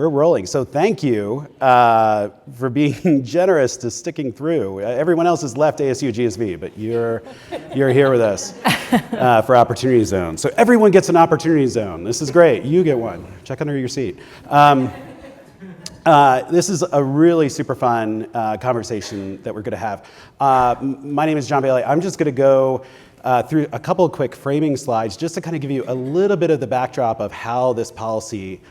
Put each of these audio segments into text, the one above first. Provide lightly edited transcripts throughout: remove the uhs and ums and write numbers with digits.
we're rolling. So thank you for being generous to sticking through. Everyone else has left ASU GSV, but you're here with us for Opportunity Zone. So everyone gets an Opportunity Zone. This is great. You get one. Check under your seat. This is a really super fun conversation that we're going to have. My name is John Bailey. I'm just going to go through a couple of quick framing slides just to kind of give you a little bit of the backdrop of how this policy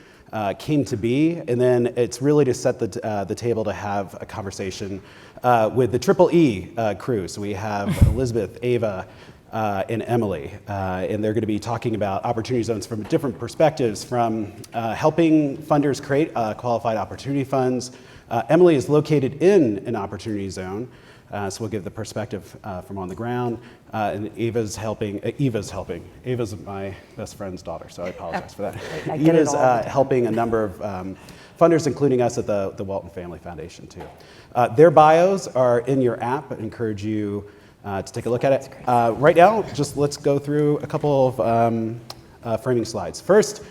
came to be, and then it's really to set the table to have a conversation with the Triple E crew. So we have Elizabeth, Eva, and Emily, and they're going to be talking about opportunity zones from different perspectives, from helping funders create qualified opportunity funds. Emily is located in an opportunity zone, so we'll give the perspective from on the ground, and Eva's helping. Eva's my best friend's daughter, so I apologize for that. Eva's helping a number of funders, including us at the Walton Family Foundation, too. Their bios are in your app. I encourage you to take a look at it. Right now, just let's go through a couple of framing slides. First,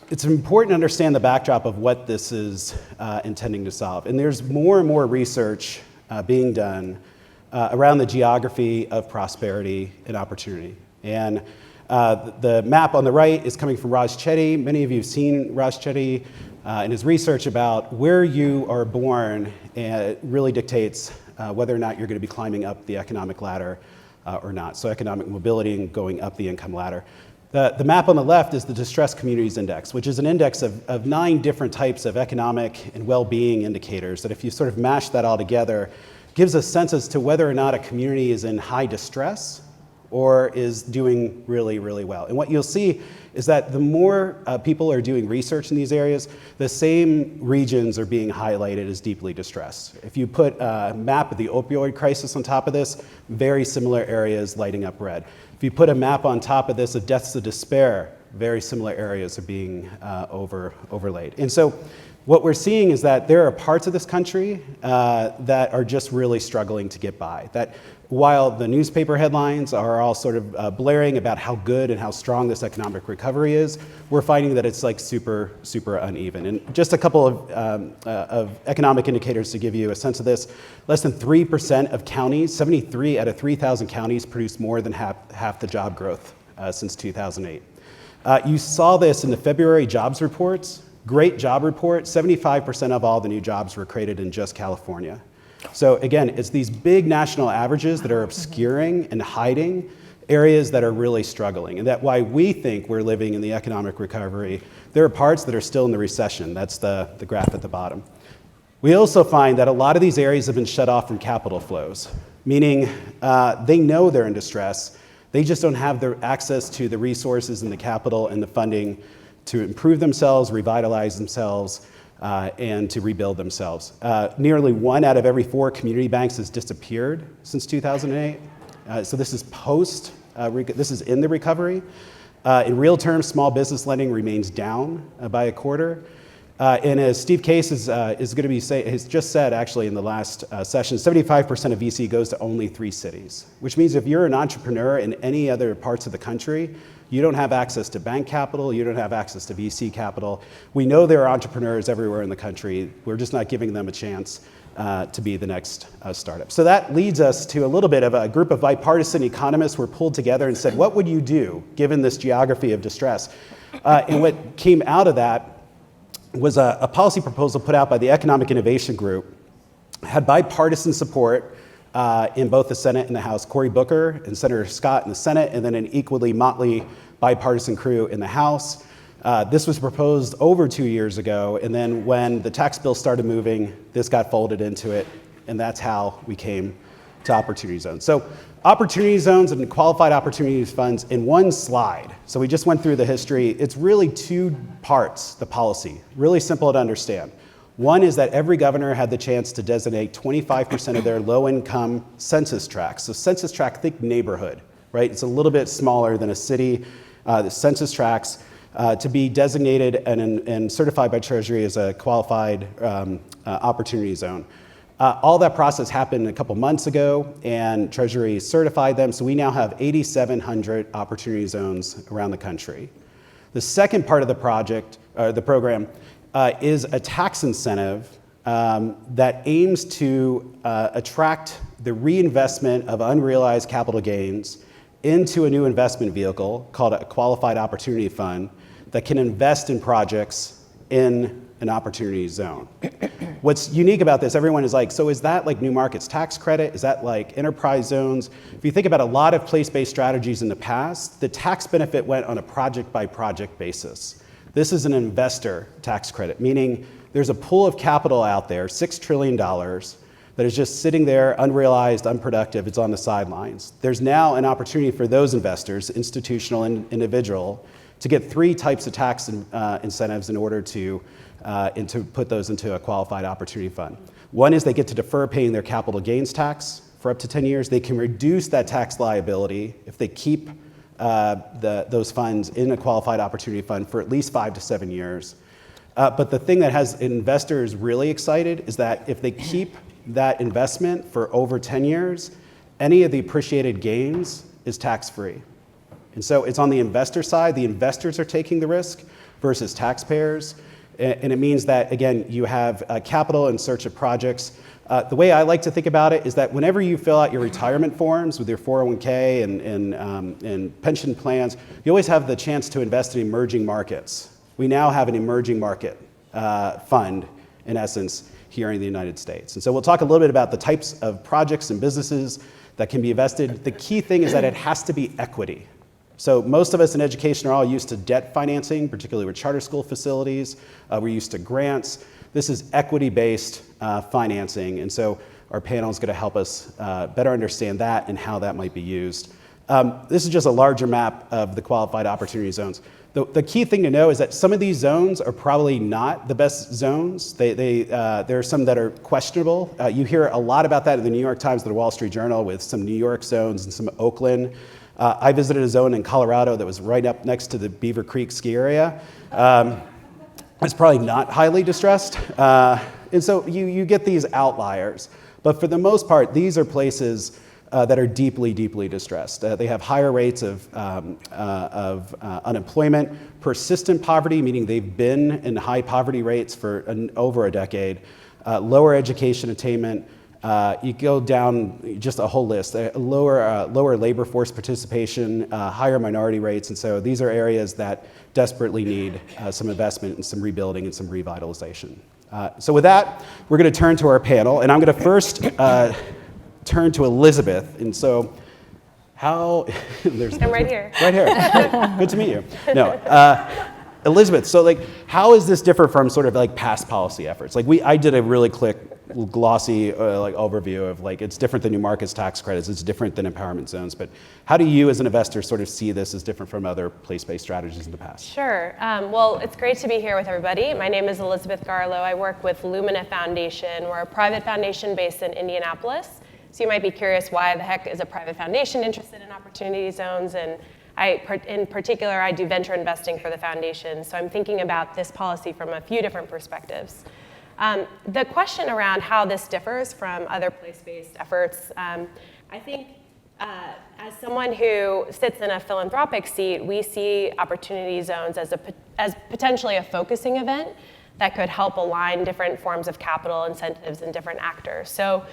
it's important to understand the backdrop of what this is intending to solve. And there's more and more research being done around the geography of prosperity and opportunity. And the map on the right is coming from Raj Chetty. Many of you have seen Raj Chetty and his research about where you are born, and it really dictates whether or not you're going to be climbing up the economic ladder or not. So economic mobility and going up the income ladder. The map on the left is the Distressed Communities Index, which is an index of 9 different types of economic and well-being indicators that if you sort of mash that all together, gives a sense as to whether or not a community is in high distress or is doing really, really well. And what you'll see is that the more people are doing research in these areas, the same regions are being highlighted as deeply distressed. If you put a map of the opioid crisis on top of this, very similar areas lighting up red. If you put a map on top of this of deaths of despair, very similar areas are being overlaid. And so what we're seeing is that there are parts of this country that are just really struggling to get by. That while the newspaper headlines are all sort of blaring about how good and how strong this economic recovery is, we're finding that it's like super, super uneven. And just a couple of economic indicators to give you a sense of this. Less than 3% of counties, 73 out of 3,000 counties, produce more than half the job growth since 2008. You saw this in the February jobs reports. Great job report, 75% of all the new jobs were created in just California. So again, it's these big national averages that are obscuring and hiding areas that are really struggling. And that's why we think we're living in the economic recovery. There are parts that are still in the recession. That's the graph at the bottom. We also find that a lot of these areas have been shut off from capital flows, meaning they know they're in distress. They just don't have the access to the resources and the capital and the funding to improve themselves, revitalize themselves, and to rebuild themselves. Nearly 1 out of every 4 community banks has disappeared since 2008. So this is this is in the recovery. In real terms, small business lending remains down by a quarter. And as Steve Case is going to be has just said actually in the last session, 75% of VC goes to only 3 cities, which means if you're an entrepreneur in any other parts of the country, you don't have access to bank capital, you don't have access to VC capital. We know there are entrepreneurs everywhere in the country. We're just not giving them a chance to be the next startup. So that leads us to a little bit of a group of bipartisan economists were pulled together and said, what would you do given this geography of distress? And what came out of that was a policy proposal put out by the Economic Innovation Group, had bipartisan support in both the Senate and the House. Cory Booker and Senator Scott in the Senate, and then an equally motley bipartisan crew in the House. This was proposed over 2 years ago, and then when the tax bill started moving, this got folded into it, and that's how we came to opportunity zones. So opportunity zones and qualified opportunities funds in one slide. So we just went through the history. It's really 2 parts, the policy, really simple to understand. One is that every governor had the chance to designate 25% of their low-income census tracts. So census tract, think neighborhood, right? It's a little bit smaller than a city. The census tracts to be designated and certified by Treasury as a qualified opportunity zone. All that process happened a couple months ago, and Treasury certified them, so we now have 8,700 opportunity zones around the country. The second part of the program is a tax incentive that aims to attract the reinvestment of unrealized capital gains into a new investment vehicle called a qualified opportunity fund that can invest in projects in an opportunity zone. What's unique about this, everyone is like, so is that like new markets tax credit? Is that like enterprise zones? If you think about a lot of place-based strategies in the past, the tax benefit went on a project-by-project basis. This is an investor tax credit, meaning there's a pool of capital out there, $6 trillion, that is just sitting there, unrealized, unproductive, it's on the sidelines. There's now an opportunity for those investors, institutional and individual, to get 3 types of tax incentives in order to put those into a qualified opportunity fund. One is they get to defer paying their capital gains tax for up to 10 years. They can reduce that tax liability if they keep those funds in a qualified opportunity fund for at least 5 to 7 years. But the thing that has investors really excited is that if they keep that investment for over 10 years, any of the appreciated gains is tax-free. And so it's on the investor side, the investors are taking the risk versus taxpayers. And it means that, again, you have capital in search of projects. The way I like to think about it is that whenever you fill out your retirement forms with your 401k and pension plans, you always have the chance to invest in emerging markets. We now have an emerging market fund, in essence, here in the United States. And so we'll talk a little bit about the types of projects and businesses that can be invested. The key thing is that it has to be equity. So most of us in education are all used to debt financing, particularly with charter school facilities. We're used to grants. This is equity-based financing, and so our panel is going to help us better understand that and how that might be used. This is just a larger map of the qualified opportunity zones. The key thing to know is that some of these zones are probably not the best zones. There are some that are questionable. You hear a lot about that in the New York Times and the Wall Street Journal with some New York zones and some Oakland. I visited a zone in Colorado that was right up next to the Beaver Creek ski area. It's probably not highly distressed. And so you get these outliers. But for the most part, these are places that are deeply, deeply distressed. They have higher rates of unemployment, persistent poverty, meaning they've been in high poverty rates for over a decade, lower education attainment. You go down just a whole list, lower labor force participation, higher minority rates, and so these are areas that desperately need some investment and some rebuilding and some revitalization. So with that, we're going to turn to our panel, and I'm going to first turn to Elizabeth. And so how, there's I'm right here. Right here. Good to meet you. No, Elizabeth, so like, how is this differ from sort of like past policy efforts? Like I did a really quick, glossy like overview of like, it's different than new markets tax credits, it's different than empowerment zones, but how do you as an investor sort of see this as different from other place-based strategies in the past? Sure, well, it's great to be here with everybody. My name is Elizabeth Garlow. I work with Lumina Foundation. We're a private foundation based in Indianapolis. So you might be curious, why the heck is a private foundation interested in opportunity zones? And in particular, I do venture investing for the foundation. So I'm thinking about this policy from a few different perspectives. The question around how this differs from other place-based efforts, I think as someone who sits in a philanthropic seat, we see opportunity zones as potentially a focusing event that could help align different forms of capital incentives and different actors. So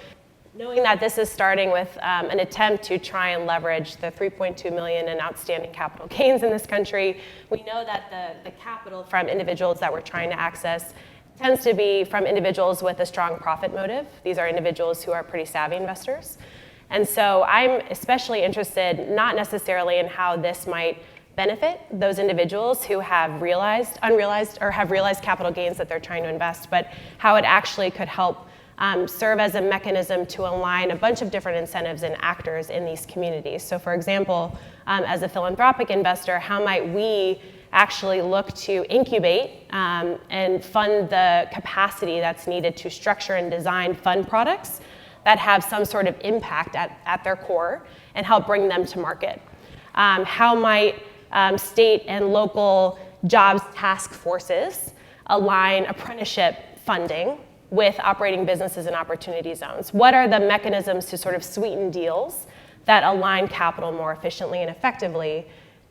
knowing that this is starting with an attempt to try and leverage the 3.2 million in outstanding capital gains in this country, we know that the capital from individuals that we're trying to access tends to be from individuals with a strong profit motive. These are individuals who are pretty savvy investors. And so I'm especially interested not necessarily in how this might benefit those individuals who have realized capital gains that they're trying to invest, but how it actually could help serve as a mechanism to align a bunch of different incentives and actors in these communities. So for example, as a philanthropic investor, how might we actually look to incubate and fund the capacity that's needed to structure and design fund products that have some sort of impact at their core and help bring them to market? How might state and local jobs task forces align apprenticeship funding with operating businesses and opportunity zones? What are the mechanisms to sort of sweeten deals that align capital more efficiently and effectively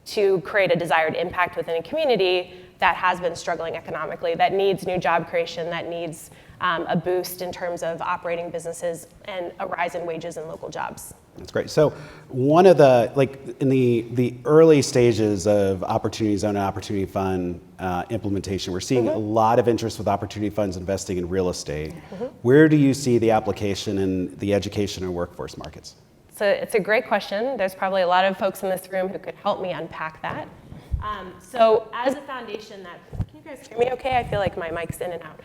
to create a desired impact within a community that has been struggling economically, that needs new job creation, that needs a boost in terms of operating businesses and a rise in wages and local jobs. That's great. So one of the, in the early stages of Opportunity Zone and Opportunity Fund implementation, we're seeing a lot of interest with Opportunity Funds investing in real estate. Where do you see the application in the education and workforce markets? So it's a great question. There's probably a lot of folks in this room who could help me unpack that. So as a foundation that, can you guys hear me okay? I feel like my mic's in and out.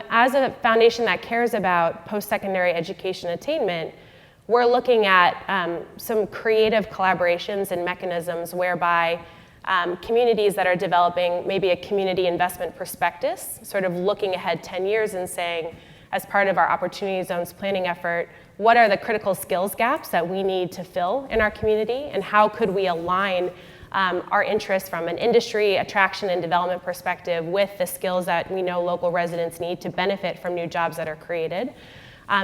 As a foundation that cares about post-secondary education attainment, we're looking at some creative collaborations and mechanisms whereby communities that are developing maybe a community investment prospectus, sort of looking ahead 10 years and saying, as part of our Opportunity Zones planning effort, what are the critical skills gaps that we need to fill in our community, and how could we align our interests from an industry, attraction, and development perspective with the skills that we know local residents need to benefit from new jobs that are created.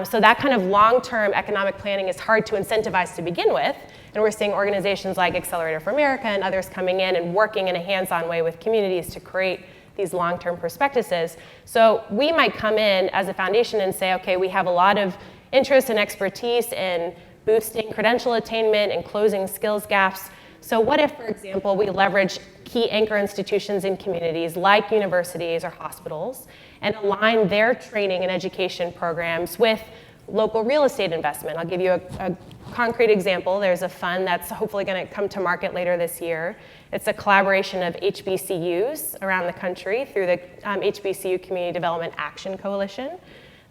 So that kind of long-term economic planning is hard to incentivize to begin with, and we're seeing organizations like Accelerator for America and others coming in and working in a hands-on way with communities to create these long-term prospectuses. So we might come in as a foundation and say, okay, we have a lot of interest and expertise in boosting credential attainment and closing skills gaps. So what if, for example, we leverage key anchor institutions in communities like universities or hospitals and align their training and education programs with local real estate investment? I'll give you a concrete example. There's a fund that's hopefully going to come to market later this year. It's a collaboration of HBCUs around the country through the HBCU Community Development Action Coalition.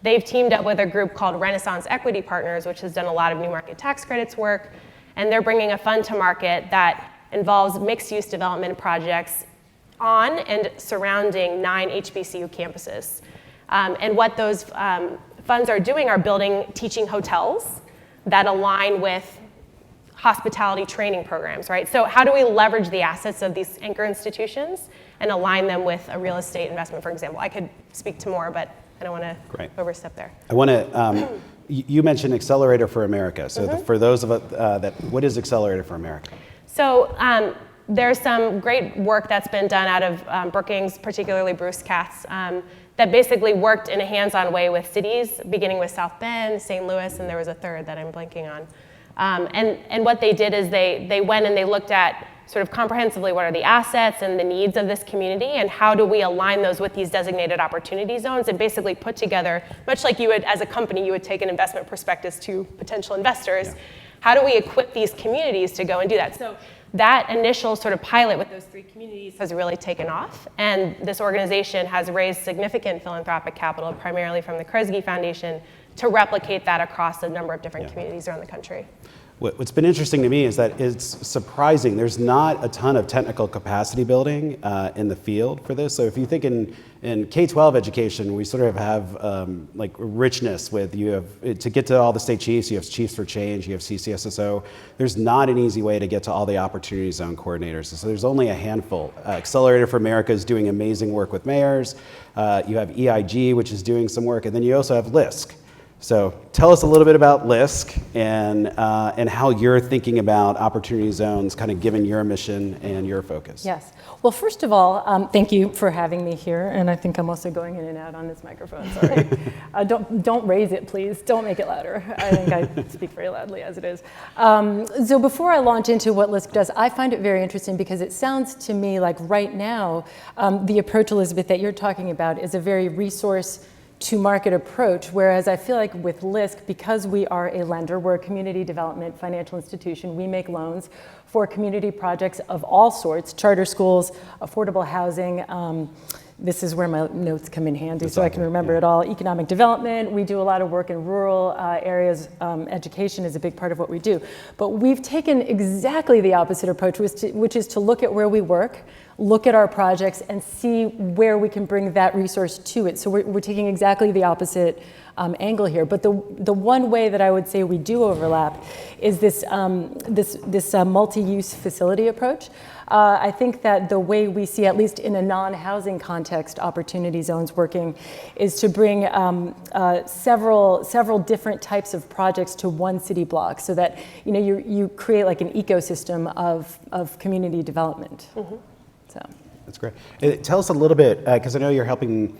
They've teamed up with a group called Renaissance Equity Partners, which has done a lot of new market tax credits work, and they're bringing a fund to market that involves mixed-use development projects on and surrounding 9 HBCU campuses. And what those funds are doing are building teaching hotels that align with hospitality training programs, right? So how do we leverage the assets of these anchor institutions and align them with a real estate investment, for example? I could speak to more, but I don't want to overstep there. I want to, you mentioned Accelerator for America. So for those of us what is Accelerator for America? So there's some great work that's been done out of Brookings, particularly Bruce Katz, that basically worked in a hands-on way with cities, beginning with South Bend, St. Louis, and there was a third that I'm blanking on. And what they did is they went and they looked at sort of comprehensively what are the assets and the needs of this community, and how do we align those with these designated opportunity zones, and basically put together, much like you would, as a company, you would take an investment prospectus to potential investors. How do we equip these communities to go and do that? So that initial sort of pilot with those 3 communities has really taken off, and this organization has raised significant philanthropic capital, primarily from the Kresge Foundation, to replicate that across a number of different communities around the country. What's been interesting to me is that it's surprising. There's not a ton of technical capacity building in the field for this. So if you think in K-12 education, we sort of have like richness with, you have, to get to all the state chiefs, you have Chiefs for Change, you have CCSSO. There's not an easy way to get to all the Opportunity Zone coordinators. So there's only a handful. Accelerator for America is doing amazing work with mayors. You have EIG, which is doing some work, and then you also have LISC. So tell us a little bit about LISC and how you're thinking about Opportunity Zones, kind of given your mission and your focus. Yes. Well, first of all, thank you for having me here. And I think I'm also going in and out on this microphone. Sorry. Don't raise it, please. Don't make it louder. I think I speak very loudly as it is. So before I launch into what LISC does, I find it very interesting because it sounds to me like right now, the approach, Elizabeth, that you're talking about is a very resource to market approach, whereas I feel like with LISC, because we are a lender, we're a community development financial institution, we make loans for community projects of all sorts, charter schools, affordable housing. This is where my notes come in handy, so I can remember it all. Economic development, we do a lot of work in rural areas. Education is a big part of what we do. But we've taken exactly the opposite approach, which is to look at where we work, look at our projects, and see where we can bring that resource to it. So we're taking exactly the opposite angle here. But the one way that I would say we do overlap is this multi-use facility approach. I think that the way we see, at least in a non-housing context, Opportunity Zones working is to bring several different types of projects to one city block, so that you create like an ecosystem of community development. So. That's great. Tell us a little bit, because I know you're helping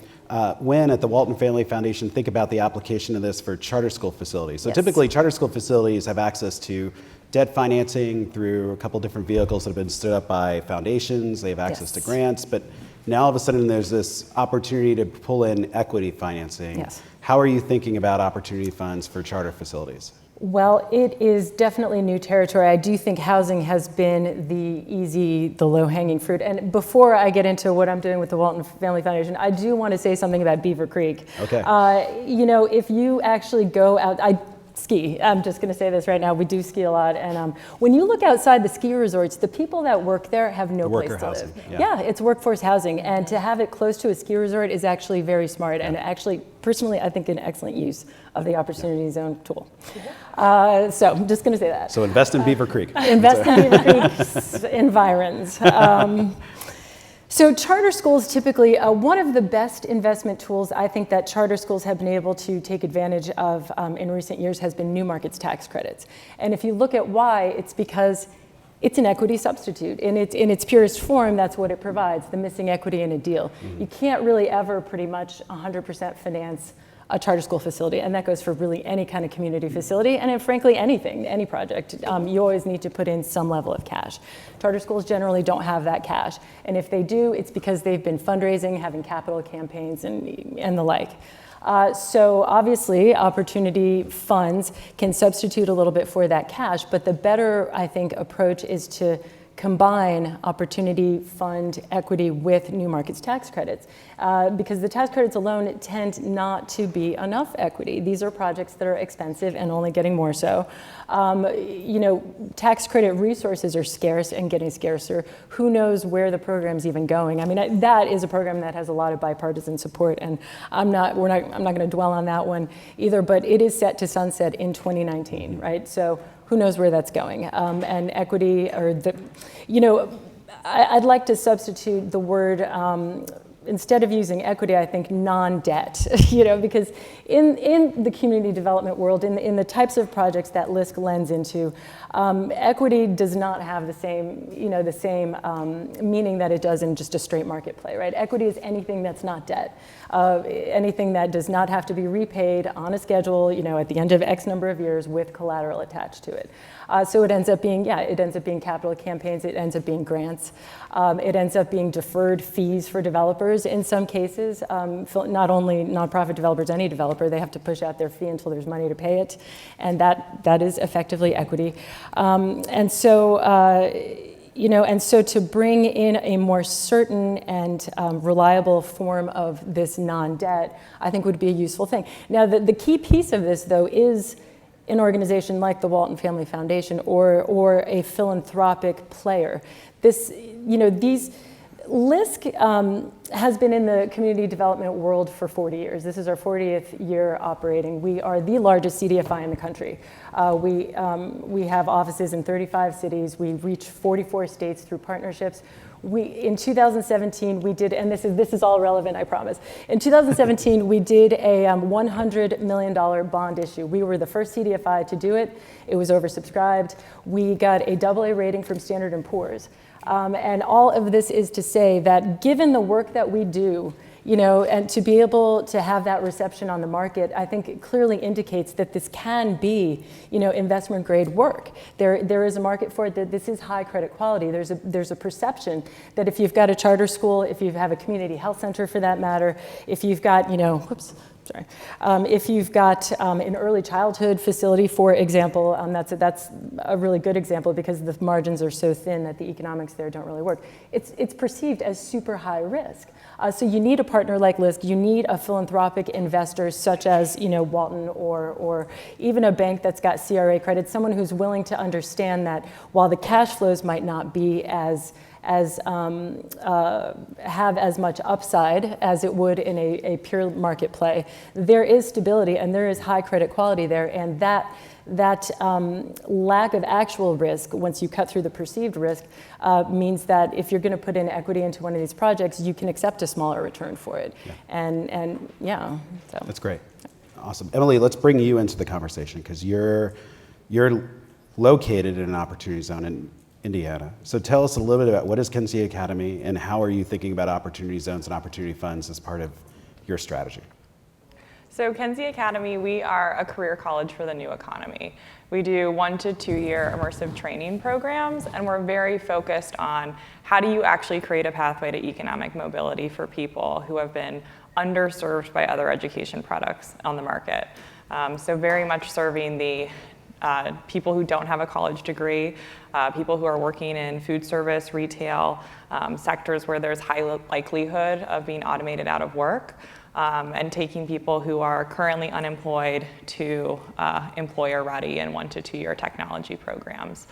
Wynn at the Walton Family Foundation think about the application of this for charter school facilities. So typically charter school facilities have access to debt financing through a couple different vehicles that have been stood up by foundations. They have access to grants, but now all of a sudden there's this opportunity to pull in equity financing. Yes. How are you thinking about opportunity funds for charter facilities? Well, it is definitely new territory. I do think housing has been the low-hanging fruit. And before I get into what I'm doing with the Walton Family Foundation, I do want to say something about Beaver Creek. Okay. If you actually go out, I ski. I'm just going to say this right now. We do ski a lot. And when you look outside the ski resorts, the people that work there have no place to live. Yeah, it's workforce housing. And to have it close to a ski resort is actually very smart. And actually, personally, I think an excellent use of the Opportunity Zone tool. So I'm just going to say that. So invest in Beaver Creek. Invest in Beaver Creek's environs. So charter schools typically, one of the best investment tools I think that charter schools have been able to take advantage of in recent years has been new markets tax credits. And if you look at why, it's because it's an equity substitute. In its purest form, that's what it provides, the missing equity in a deal. Mm-hmm. You can't really ever pretty much 100% finance a charter school facility, and that goes for really any kind of community facility, and frankly, anything, any project. You always need to put in some level of cash. Charter schools generally don't have that cash, and if they do, it's because they've been fundraising, having capital campaigns, and the like. So obviously, opportunity funds can substitute a little bit for that cash, but the better, I think, approach is to combine opportunity fund equity with new markets tax credits, because the tax credits alone tend not to be enough equity. These are projects that are expensive and only getting more so. Tax credit resources are scarce and getting scarcer. Who knows where the program's even going? I mean, that is a program that has a lot of bipartisan support, and I'm not going to dwell on that one either. But it is set to sunset in 2019, right? So who knows where that's going? And equity, I'd like to substitute the word, instead of using equity, I think non-debt, because in the community development world, in the types of projects that LISC lends into, equity does not have the same meaning that it does in just a straight market play, right? Equity is anything that's not debt, anything that does not have to be repaid on a schedule, at the end of X number of years with collateral attached to it. So it ends up being capital campaigns, it ends up being grants, it ends up being deferred fees for developers in some cases. Not only nonprofit developers, any developer, they have to push out their fee until there's money to pay it, and that is effectively equity. And so to bring in a more certain and reliable form of this non-debt, I think would be a useful thing. Now, the key piece of this, though, is an organization like the Walton Family Foundation or a philanthropic player. LISC has been in the community development world for 40 years. This is our 40th year operating. We are the largest CDFI in the country. We have offices in 35 cities. We reach 44 states through partnerships. In 2017, we did, and this is all relevant, I promise. In 2017, we did a $100 million bond issue. We were the first CDFI to do it. It was oversubscribed. We got a AA rating from Standard & Poor's. And all of this is to say that given the work that we do, and to be able to have that reception on the market, I think it clearly indicates that this can be, investment grade work. There is a market for it, that this is high credit quality. There's a perception that if you've got a charter school, if you have a community health center for that matter, if you've got, if you've got an early childhood facility, for example, that's a really good example because the margins are so thin that the economics there don't really work. It's perceived as super high risk. So you need a partner like LISC. You need a philanthropic investor such as Walton or even a bank that's got CRA credit, someone who's willing to understand that while the cash flows might not be have as much upside as it would in a pure market play, there is stability and there is high credit quality there, and that lack of actual risk, once you cut through the perceived risk, means that if you're going to put in equity into one of these projects, you can accept a smaller return for it. Yeah. So. That's great. Awesome. Emily, let's bring you into the conversation because you're located in an opportunity zone, and Indiana. So tell us a little bit about what is Kenzie Academy and how are you thinking about opportunity zones and opportunity funds as part of your strategy? So Kenzie Academy, we are a career college for the new economy. We do 1 to 2 year immersive training programs, and we're very focused on how do you actually create a pathway to economic mobility for people who have been underserved by other education products on the market. So very much serving the people who don't have a college degree, people who are working in food service, retail, sectors where there's high likelihood of being automated out of work, and taking people who are currently unemployed to employer-ready and 1 to 2 year technology programs.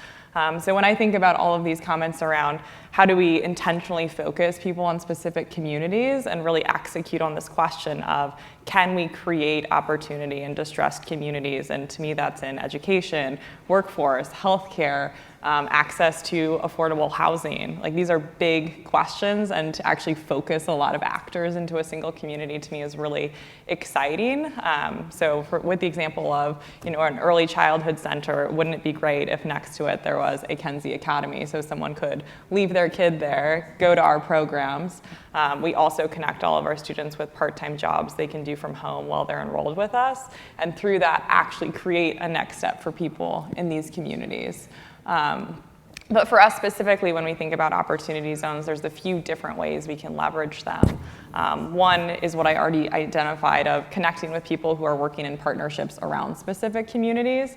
So when I think about all of these comments around how do we intentionally focus people on specific communities and really execute on this question of can we create opportunity in distressed communities, and to me that's in education, workforce, healthcare, access to affordable housing. Like, these are big questions, and to actually focus a lot of actors into a single community to me is really exciting. So with the example of, an early childhood center, wouldn't it be great if next to it there was a Kenzie Academy so someone could leave their kid there, go to our programs. We also connect all of our students with part-time jobs they can do from home while they're enrolled with us, and through that actually create a next step for people in these communities. But for us specifically, when we think about opportunity zones, there's a few different ways we can leverage them. One is what I already identified of connecting with people who are working in partnerships around specific communities.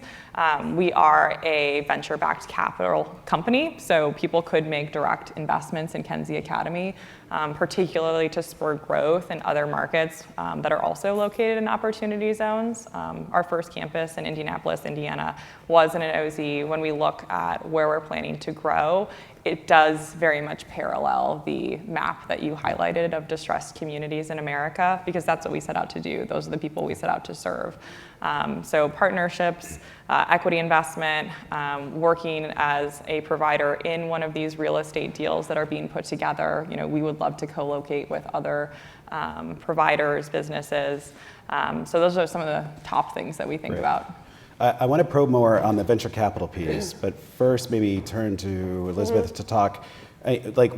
We are a venture-backed capital company, so people could make direct investments in Kenzie Academy, particularly to spur growth in other markets that are also located in opportunity zones. Our first campus in Indianapolis, Indiana, was in an OZ. When we look at where we're planning to grow, it does very much parallel the map that you highlighted of distressed communities in America, because that's what we set out to do. Those are the people we set out to serve. So partnerships, equity investment, working as a provider in one of these real estate deals that are being put together. We would love to co-locate with other providers, businesses. So those are some of the top things that we think about. I want to probe more on the venture capital piece, but first maybe turn to Elizabeth to talk.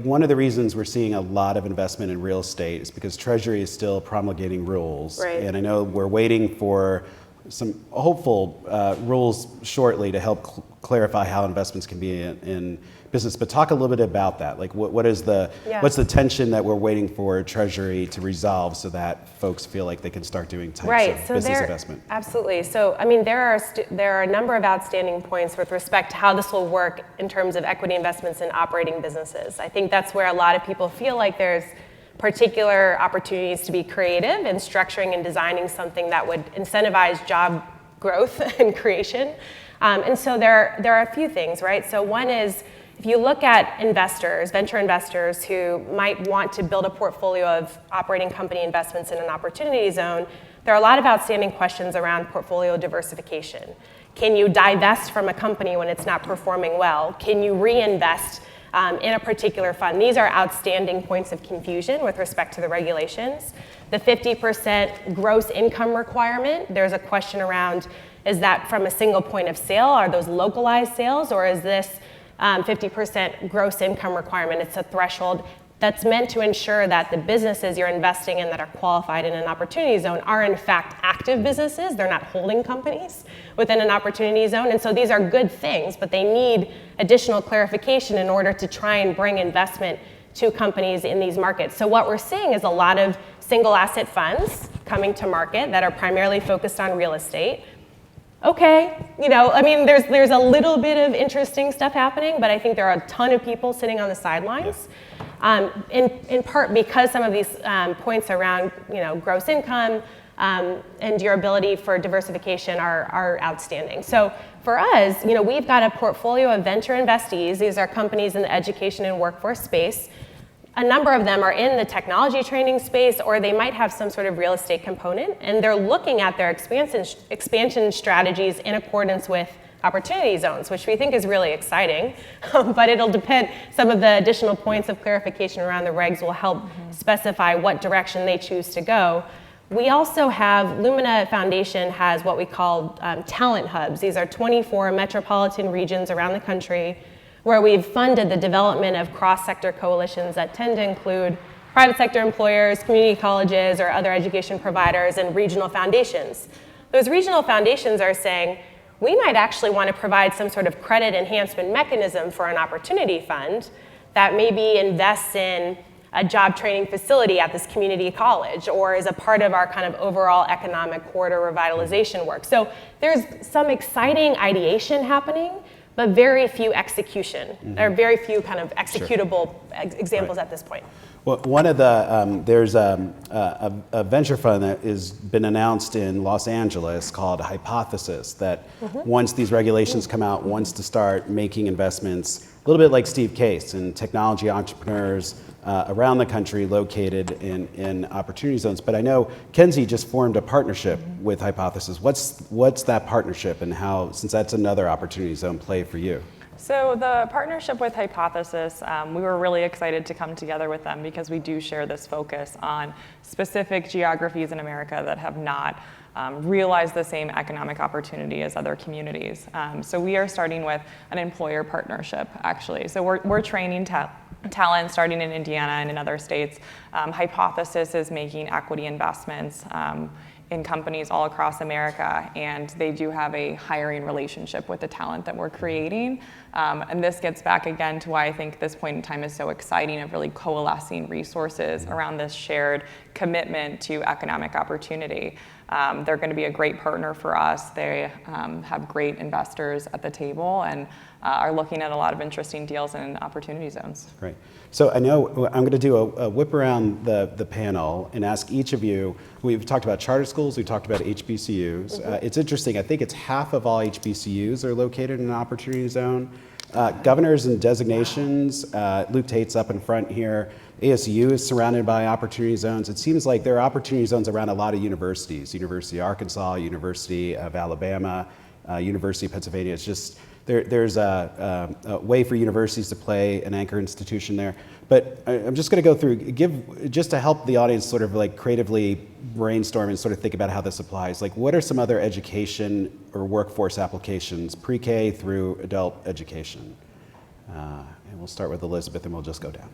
One of the reasons we're seeing a lot of investment in real estate is because Treasury is still promulgating rules. Right. And I know we're waiting for some hopeful rules shortly to help clarify how investments can be in business. But talk a little bit about that. What's the tension that we're waiting for Treasury to resolve so that folks feel like they can start doing types of business investment? Absolutely. So, there are a number of outstanding points with respect to how this will work in terms of equity investments in operating businesses. I think that's where a lot of people feel like there's particular opportunities to be creative in structuring and designing something that would incentivize job growth and creation. And so there are a few things, right? So one is, if you look at investors, venture investors who might want to build a portfolio of operating company investments in an opportunity zone, there are a lot of outstanding questions around portfolio diversification. Can you divest from a company when it's not performing well? Can you reinvest in a particular fund? These are outstanding points of confusion with respect to the regulations. The 50% gross income requirement, there's a question around, is that from a single point of sale? Are those localized sales, or is this 50% gross income requirement? It's a threshold that's meant to ensure that the businesses you're investing in that are qualified in an opportunity zone are in fact active businesses. They're not holding companies within an opportunity zone. And so these are good things, but they need additional clarification in order to try and bring investment to companies in these markets. So what we're seeing is a lot of single asset funds coming to market that are primarily focused on real estate. Okay, there's a little bit of interesting stuff happening, but I think there are a ton of people sitting on the sidelines. In part because some of these points around gross income and your ability for diversification are outstanding. So for us, we've got a portfolio of venture investees. These are companies in the education and workforce space. A number of them are in the technology training space, or they might have some sort of real estate component, and they're looking at their expansion strategies in accordance with opportunity zones, which we think is really exciting. But it'll depend, some of the additional points of clarification around the regs will help specify what direction they choose to go. We also have, Lumina Foundation has what we call talent hubs. These are 24 metropolitan regions around the country where we've funded the development of cross-sector coalitions that tend to include private sector employers, community colleges, or other education providers, and regional foundations. Those regional foundations are saying, we might actually want to provide some sort of credit enhancement mechanism for an opportunity fund that maybe invests in a job training facility at this community college, or is a part of our kind of overall economic corridor revitalization work. So there's some exciting ideation happening, but very few execution. There are very few kind of executable examples at this point. Well, one of the, there's a venture fund that has been announced in Los Angeles called Hypothesis that once these regulations come out, wants to start making investments, a little bit like Steve Case, in technology entrepreneurs around the country located in opportunity zones. But I know Kenzie just formed a partnership with Hypothesis. What's that partnership, and how, since that's another opportunity zone play for you? So the partnership with Hypothesis, we were really excited to come together with them because we do share this focus on specific geographies in America that have not realized the same economic opportunity as other communities. So we are starting with an employer partnership, actually. So we're training talent starting in Indiana and in other states. Hypothesis is making equity investments in companies all across America, and they do have a hiring relationship with the talent that we're creating. And this gets back again to why I think this point in time is so exciting, of really coalescing resources around this shared commitment to economic opportunity. They're going to be a great partner for us. They have great investors at the table and are looking at a lot of interesting deals in opportunity zones. Great. So I know I'm going to do a whip around the panel and ask each of you. We've talked about charter schools, we've talked about HBCUs. It's interesting, I think it's half of all HBCUs are located in an opportunity zone. Governors and designations, Luke Tate's up in front here. ASU is surrounded by opportunity zones. It seems like there are opportunity zones around a lot of universities, University of Arkansas, University of Alabama, University of Pennsylvania. It's just, there's a way for universities to play an anchor institution there. But I'm just going to go through, just to help the audience sort of like creatively brainstorm and sort of think about how this applies. Like, what are some other education or workforce applications, pre-K through adult education? And we'll start with Elizabeth, and we'll just go down.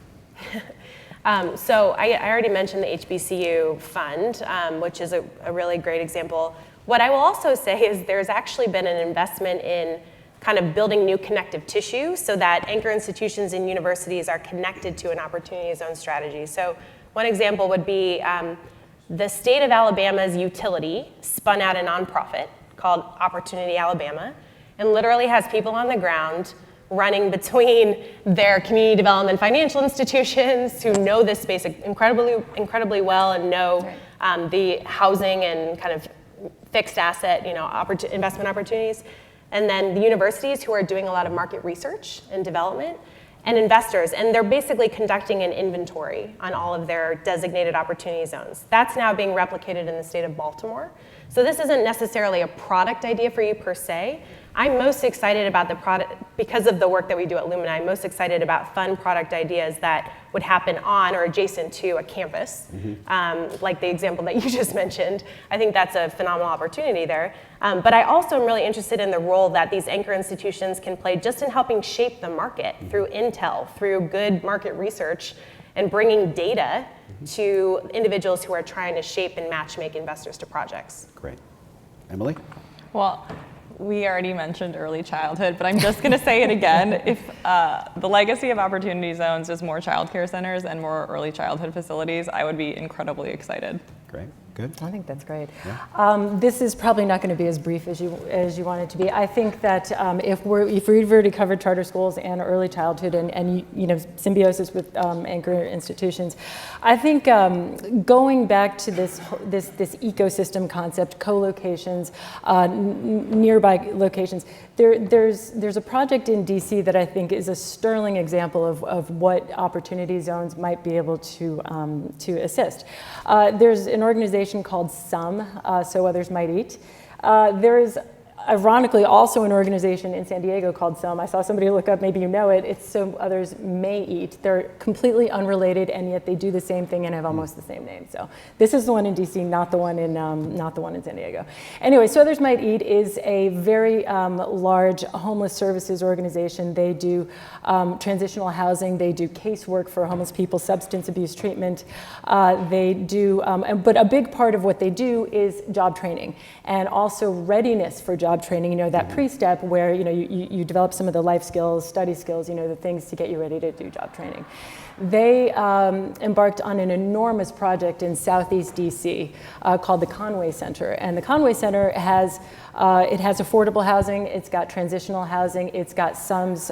So I already mentioned the HBCU fund, which is a really great example. What I will also say is there's actually been an investment in kind of building new connective tissue so that anchor institutions and universities are connected to an opportunity zone strategy. So one example would be the state of Alabama's utility spun out a nonprofit called Opportunity Alabama, and literally has people on the ground running between their community development financial institutions who know this space incredibly well and know the housing and kind of fixed asset, investment opportunities, and then the universities who are doing a lot of market research and development, and investors, and they're basically conducting an inventory on all of their designated opportunity zones. That's now being replicated in the state of Baltimore. So this isn't necessarily a product idea for you per se. I'm most excited about the product, because of the work that we do at Lumina, I'm most excited about fun product ideas that would happen on or adjacent to a campus, like the example that you just mentioned. I think that's a phenomenal opportunity there. But I also am really interested in the role that these anchor institutions can play just in helping shape the market through intel, through good market research, and bringing data to individuals who are trying to shape and match-make investors to projects. Great. Emily? Well, we already mentioned early childhood, but I'm just going to say it again. If the legacy of opportunity zones is more childcare centers and more early childhood facilities, I would be incredibly excited. Great. Good. I think that's great. Yeah. This is probably not going to be as brief as you want it to be. I think that if we've already covered charter schools and early childhood and symbiosis with anchor institutions, I think going back to this ecosystem concept, co-locations, nearby locations. There's a project in DC that I think is a sterling example of what opportunity zones might be able to assist. There's an organization called SUM, So Others Might Eat. There is ironically, also an organization in San Diego called SOME. I saw somebody look up, maybe you know it, it's So Others May Eat. They're completely unrelated, and yet they do the same thing and have almost the same name. So this is the one in DC, not the one in San Diego. Anyway, So Others Might Eat is a very large homeless services organization. They do transitional housing, they do casework for homeless people, substance abuse treatment. They do, but a big part of what they do is job training, and also readiness for job training, that pre-step where, you develop some of the life skills, study skills, the things to get you ready to do job training. They embarked on an enormous project in Southeast DC called the Conway Center. And the Conway Center has affordable housing, it's got transitional housing, it's got SUM's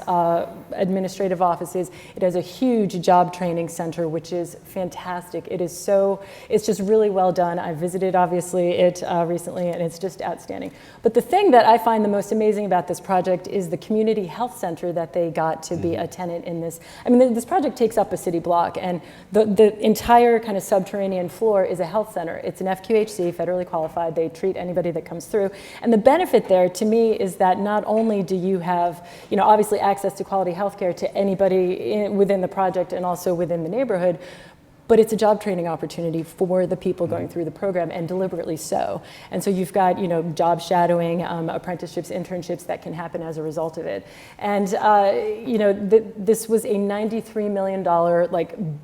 administrative offices, it has a huge job training center, which is fantastic. It's just really well done. I visited, obviously, it recently, and it's just outstanding. But the thing that I find the most amazing about this project is the community health center that they got to be a tenant in this. I mean, this project takes up a city block, and the entire kind of subterranean floor is a health center. It's an FQHC, federally qualified. They treat anybody that comes through. And the benefit there, to me, is that not only do you have, obviously access to quality healthcare to anybody within the project and also within the neighborhood, but it's a job training opportunity for the people going through the program, and deliberately so. And so you've got, job shadowing, apprenticeships, internships that can happen as a result of it. And, this was a $93 million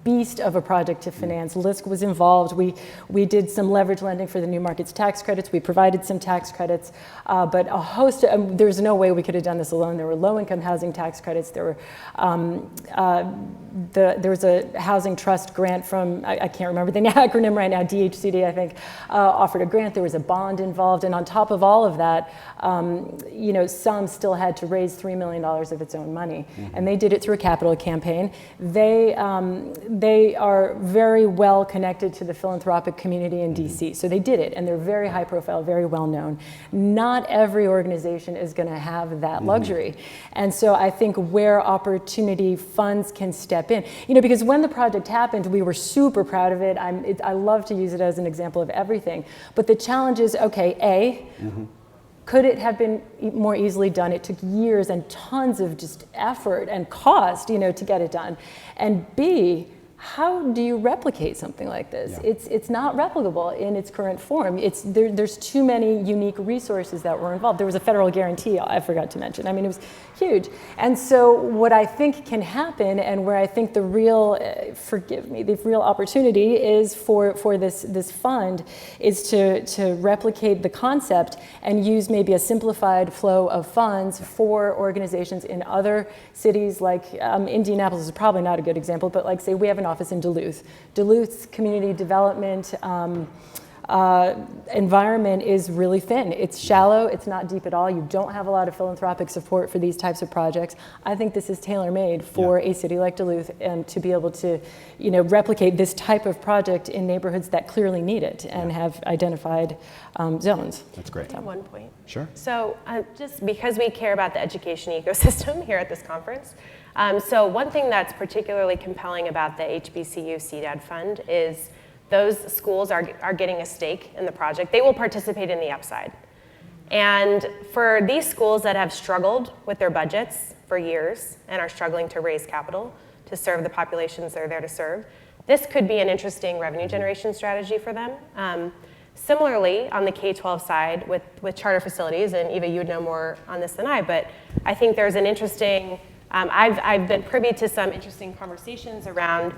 beast of a project to finance. LISC was involved. We did some leverage lending for the New Markets tax credits. We provided some tax credits, but a host of, there's no way we could have done this alone. There were low-income housing tax credits. There were, there was a housing trust grant from, I can't remember the acronym right now, DHCD, I think, offered a grant. There was a bond involved. And on top of all of that, SUM still had to raise $3 million of its own money. And they did it through a capital campaign. They are very well connected to the philanthropic community in DC. So they did it, and they're very high profile, very well known. Not every organization is going to have that luxury. And so I think where opportunity funds can step in, because when the project happened, we were super proud of it. I love to use it as an example of everything. But the challenge is, okay, could it have been more easily done? It took years and tons of just effort and cost, to get it done. And B, how do you replicate something like this? Yeah. It's not replicable in its current form. There's too many unique resources that were involved. There was a federal guarantee I forgot to mention. I mean, it was huge. And so what I think can happen, and where I think the real, the real opportunity is for this fund, is to replicate the concept and use maybe a simplified flow of funds for organizations in other cities, like Indianapolis is probably not a good example, but like say we have an office in Duluth. Duluth's community development environment is really thin. It's shallow, it's not deep at all. You don't have a lot of philanthropic support for these types of projects. I think this is tailor-made for a city like Duluth, and to be able to, replicate this type of project in neighborhoods that clearly need it and have identified zones. That's great. At one point. Sure. So just because we care about the education ecosystem here at this conference, so one thing that's particularly compelling about the HBCU Cidade fund is those schools are getting a stake in the project. They will participate in the upside. And for these schools that have struggled with their budgets for years and are struggling to raise capital to serve the populations they're there to serve, this could be an interesting revenue generation strategy for them. Similarly, on the K-12 side with charter facilities, and Eva, you would know more on this than I, but I think there's an interesting, I've been privy to some interesting conversations around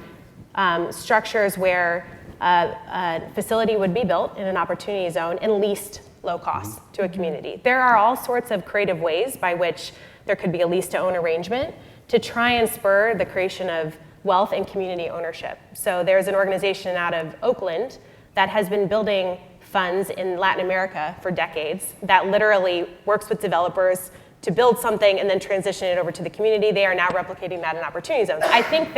structures where a facility would be built in an opportunity zone and leased low cost to a community. There are all sorts of creative ways by which there could be a lease to own arrangement to try and spur the creation of wealth and community ownership. So there's an organization out of Oakland that has been building funds in Latin America for decades that literally works with developers to build something and then transition it over to the community. They are now replicating that in opportunity zones. I think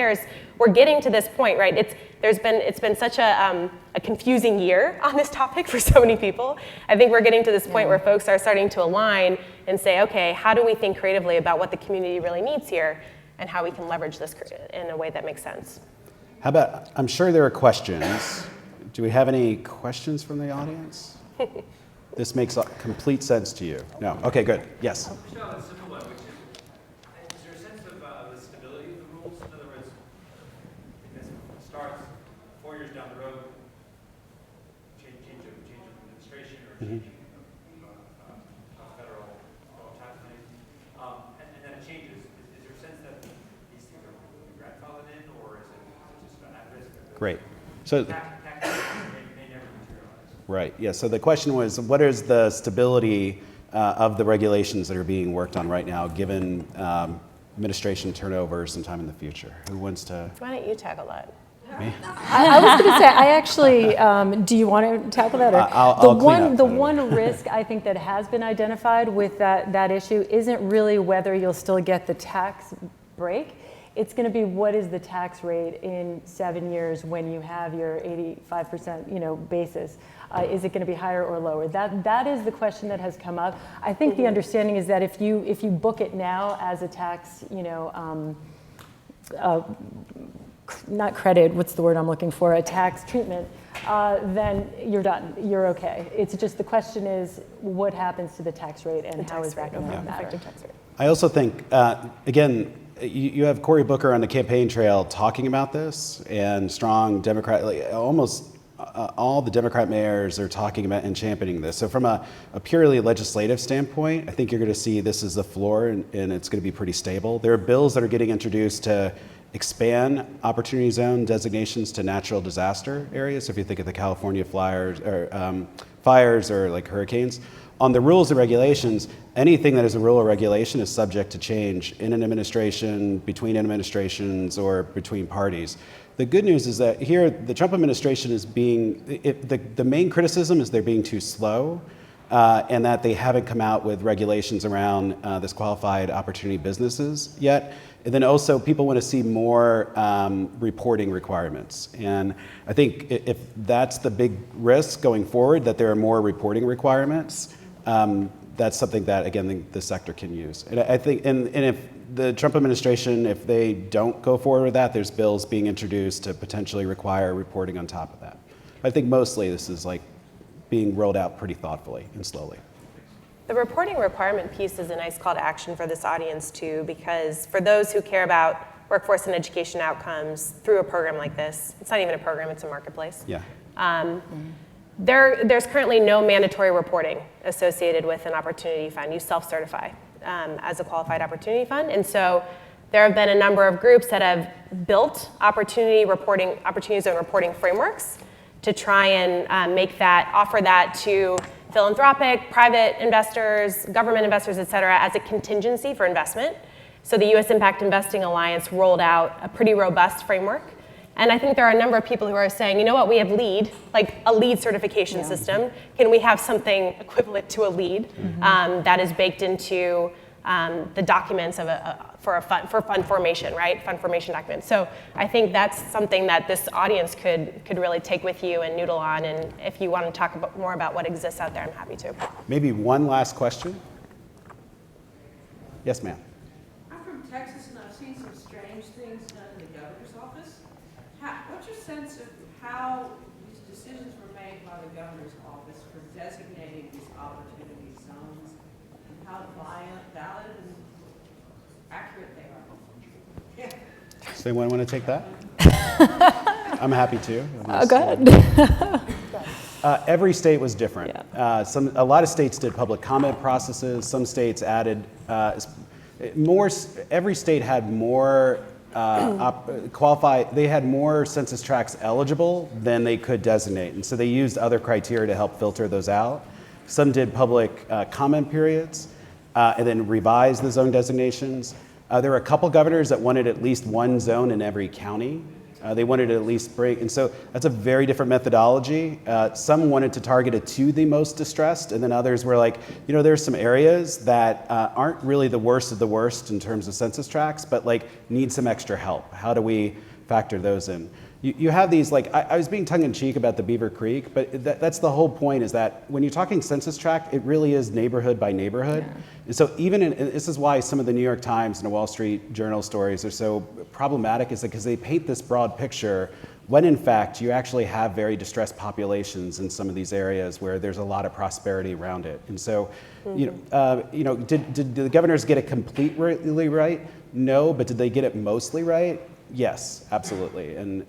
we're getting to this point, right? It's been such a confusing year on this topic for so many people. I think we're getting to this point where folks are starting to align and say, okay, how do we think creatively about what the community really needs here and how we can leverage this in a way that makes sense? How about, I'm sure there are questions. Do we have any questions from the audience? this makes complete sense to you. No, okay, good, yes. Michelle, a simple one, which is there a sense of the stability of the rules? In other words, as it starts 4 years down the road, change of administration or changing federal tax money, and then it changes. Is there a sense that these things are grandfathered in, or is it just at risk? Great. So. Tax may never materialize. Right, yeah, so the question was, what is the stability of the regulations that are being worked on right now, given administration turnover sometime in the future? Who wants to? Why don't you tackle that? Me? I was going to say, I actually, do you want to tackle that? Or I'll clean up. The one risk I think that has been identified with that issue isn't really whether you'll still get the tax break. It's going to be what is the tax rate in 7 years when you have your 85% basis. Is it going to be higher or lower? That is the question that has come up. I think the understanding is that if you book it now as a tax, not credit, what's the word I'm looking for, a tax treatment, then you're done, you're okay. It's just the question is what happens to the tax rate and how is that going to matter? I also think, again, you have Cory Booker on the campaign trail talking about this, and strong Democrat, almost all the Democrat mayors are talking about and championing this. So from a purely legislative standpoint, I think you're going to see this as the floor, and it's going to be pretty stable. There are bills that are getting introduced to expand opportunity zone designations to natural disaster areas. So if you think of the California fires or like hurricanes, on the rules and regulations, anything that is a rule or regulation is subject to change in an administration, between administrations, or between parties. The good news is that here, the Trump administration is the main criticism is they're being too slow, and that they haven't come out with regulations around this qualified opportunity businesses yet. And then also people want to see more reporting requirements. And I think if that's the big risk going forward, that there are more reporting requirements, that's something that, again, the sector can use. And I think, and if the Trump administration, if they don't go forward with that, there's bills being introduced to potentially require reporting on top of that. I think mostly this is like being rolled out pretty thoughtfully and slowly. The reporting requirement piece is a nice call to action for this audience too, because for those who care about workforce and education outcomes through a program like this, it's not even a program, it's a marketplace. Yeah. There's currently no mandatory reporting associated with an opportunity fund. You self-certify as a qualified opportunity fund. And so there have been a number of groups that have built opportunity zone reporting frameworks to try and offer that to philanthropic, private investors, government investors, et cetera, as a contingency for investment. So the U.S. Impact Investing Alliance rolled out a pretty robust framework. And I think there are a number of people who are saying, you know what, we have LEED, like a LEED certification system. Can we have something equivalent to a LEED that is baked into the documents of for fund formation, right? Fund formation documents. So I think that's something that this audience could really take with you and noodle on. And if you want to talk more about what exists out there, I'm happy to. Maybe one last question. Yes, ma'am. I'm from Texas, and I've seen some strange things done in the governor's office. What's your sense of how these decisions were made by the governor's office for designating these opportunity zones, and how valid and accurate they are? Does anyone want to take that? I'm happy to. Go ahead. Every state was different. Yeah. A lot of states did public comment processes. Some states added more. Every state had more qualified. They had more census tracts eligible than they could designate, and so they used other criteria to help filter those out. Some did public comment periods, and then revised the zone designations. There were a couple governors that wanted at least one zone in every county. They wanted to at least break, and so that's a very different methodology. Some wanted to target it to the most distressed, and then others were like, there's some areas that aren't really the worst of the worst in terms of census tracts, but like need some extra help. How do we factor those in? You have these, like, I was being tongue-in-cheek about the Beaver Creek, but that's the whole point, is that when you're talking census tract, it really is neighborhood by neighborhood. Yeah. And so this is why some of the New York Times and the Wall Street Journal stories are so problematic, is because they paint this broad picture when in fact you actually have very distressed populations in some of these areas where there's a lot of prosperity around it. And so, did the governors get it completely right? No, but did they get it mostly right? Yes, absolutely. And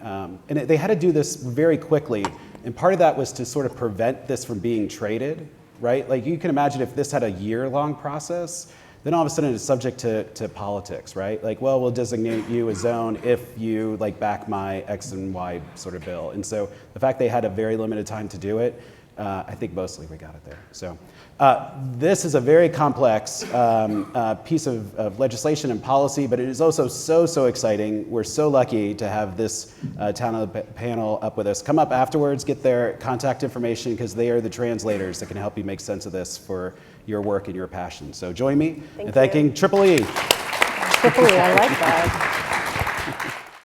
they had to do this very quickly. And part of that was to sort of prevent this from being traded, right? Like you can imagine if this had a year-long process, then all of a sudden it's subject to politics, right? Like, well, we'll designate you a zone if you like back my X and Y sort of bill. And so the fact they had a very limited time to do it, I think mostly we got it there. So this is a very complex piece of legislation and policy, but it is also so exciting. We're so lucky to have this town panel up with us. Come up afterwards, get their contact information, because they are the translators that can help you make sense of this for your work and your passion. So join me in thanking Triple E. Triple E, I like that.